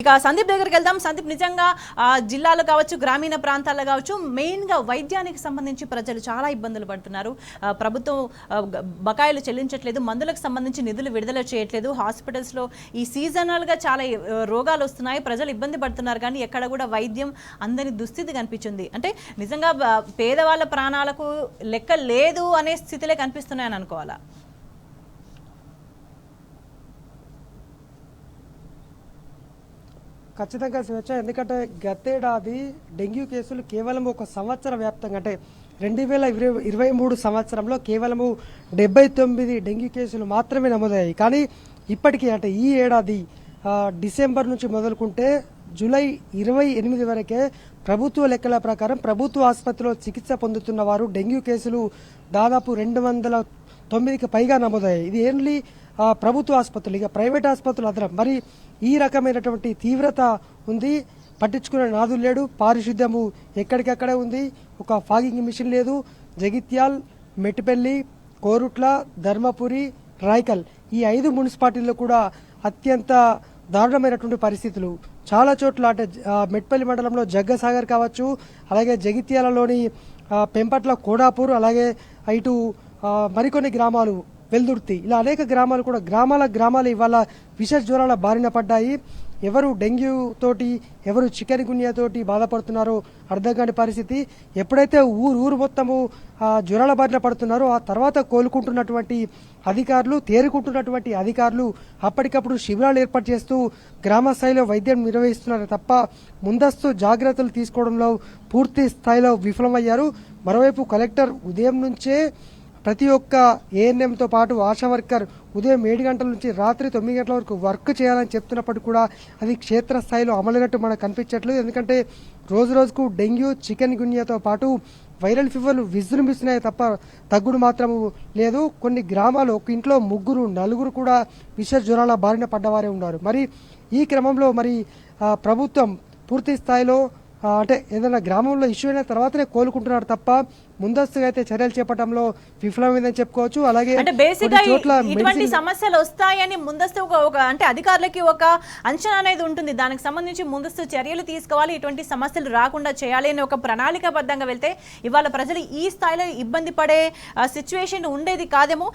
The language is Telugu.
ఇక సందీప్ దగ్గరికి వెళ్దాం. సందీప్, నిజంగా జిల్లాలో కావచ్చు, గ్రామీణ ప్రాంతాల్లో కావచ్చు, మెయిన్గా వైద్యానికి సంబంధించి ప్రజలు చాలా ఇబ్బందులు పడుతున్నారు. ప్రభుత్వం బకాయిలు చెల్లించట్లేదు, మందులకు సంబంధించి నిధులు విడుదల చేయట్లేదు. హాస్పిటల్స్లో ఈ సీజనల్గా చాలా రోగాలు వస్తున్నాయి, ప్రజలు ఇబ్బంది పడుతున్నారు. కానీ ఎక్కడ కూడా వైద్యం అందని దుస్థితి కనిపించింది. అంటే నిజంగా పేదవాళ్ళ ప్రాణాలకు లెక్క లేదు అనే స్థితిలో కనిపిస్తున్నాయని అనుకోవాలా? ఖచ్చితంగా స్వేచ్ఛ. ఎందుకంటే గతేడాది డెంగ్యూ కేసులు కేవలం ఒక సంవత్సర వ్యాప్తంగా అంటే 2023 సంవత్సరంలో కేవలము 79 డెంగ్యూ కేసులు మాత్రమే నమోదయ్యాయి. కానీ ఇప్పటికీ అంటే ఈ ఏడాది డిసెంబర్ నుంచి మొదలుకుంటే జూలై 28 వరకే ప్రభుత్వ లెక్కల ప్రకారం ప్రభుత్వ ఆసుపత్రిలో చికిత్స పొందుతున్న వారు డెంగ్యూ కేసులు దాదాపు 209కి పైగా నమోదయ్యాయి. ఇది ఓన్లీ ప్రభుత్వ ఆసుపత్రులు. ఇక ప్రైవేట్ ఆసుపత్రులు అదనం. మరి ఈ రకమైనటువంటి తీవ్రత ఉంది. పట్టించుకునే నాదులు లేడు. పారిశుద్ధ్యము ఎక్కడికక్కడే ఉంది. ఒక ఫాగింగ్ మిషన్ లేదు. జగిత్యాల్, మెట్టిపల్లి, కోరుట్ల, ధర్మపురి, రాయకల్ ఈ 5 మున్సిపాలిటీల్లో కూడా అత్యంత దారుణమైనటువంటి పరిస్థితులు. చాలా చోట్ల అంటే మెట్పల్లి మండలంలో జగ్గసాగర్ కావచ్చు, అలాగే జగిత్యాలలోని పెంపట్ల, కోడాపూర్, అలాగే ఇటు మరికొన్ని గ్రామాలు వెల్దుర్తి, ఇలా అనేక గ్రామాలు కూడా గ్రామాలు ఇవాళ విష జ్వరాల బారిన పడ్డాయి. ఎవరు డెంగ్యూ తోటి, ఎవరు చికెన్ గున్యా తోటి బాధపడుతున్నారో అర్థం కాని పరిస్థితి. ఎప్పుడైతే ఊరు మొత్తము జ్వరాల బారిన పడుతున్నారో ఆ తర్వాత కోలుకుంటున్నటువంటి అధికారులు, తేరుకుంటున్నటువంటి అధికారులు అప్పటికప్పుడు శిబిరాలు ఏర్పాటు చేస్తూ గ్రామ స్థాయిలో వైద్యం నిర్వహిస్తున్నారు తప్ప ముందస్తు జాగ్రత్తలు తీసుకోవడంలో పూర్తి స్థాయిలో విఫలమయ్యారు. మరోవైపు కలెక్టర్ ఉదయం నుంచే ప్రతి ఒక్క ఏఎన్ఎంతో పాటు ఆశా వర్కర్ ఉదయం 7 గంటల నుంచి రాత్రి 9 గంటల వరకు వర్క్ చేయాలని చెప్తున్నప్పటికీ కూడా అది క్షేత్రస్థాయిలో అమలైనట్టు మనకు కనిపించట్లేదు. ఎందుకంటే రోజుకు డెంగ్యూ, చికెన్ గున్యాతో పాటు వైరల్ ఫీవర్లు విజృంభిస్తున్నాయి తప్ప తగ్గుడు మాత్రము లేదు. కొన్ని గ్రామాలు ఒక ఇంట్లో 3, 4 కూడా విష జ్వరాల బారిన పడ్డవారే ఉన్నారు. మరి ఈ క్రమంలో మరి ప్రభుత్వం పూర్తి స్థాయిలో అంటే ఏదైనా గ్రామంలో ఇష్యూ అయిన తర్వాతనే కోలుకుంటున్నారు తప్ప ముందస్తుగా అయితే చర్యలు చేపట్టడంలో విఫలమైందని చెప్పుకోవచ్చు. అలాగే ఇటువంటి సమస్యలు వస్తాయని ముందస్తు అంటే అధికారులకి ఒక అంచనా అనేది ఉంటుంది. దానికి సంబంధించి ముందస్తు చర్యలు తీసుకోవాలి, ఇటువంటి సమస్యలు రాకుండా చేయాలి అని ఒక ప్రణాళికాబద్ధంగా వెళ్తే ఇవాళ ప్రజలు ఈ స్థాయిలో ఇబ్బంది పడే సిచ్యువేషన్ ఉండేది కాదేమో.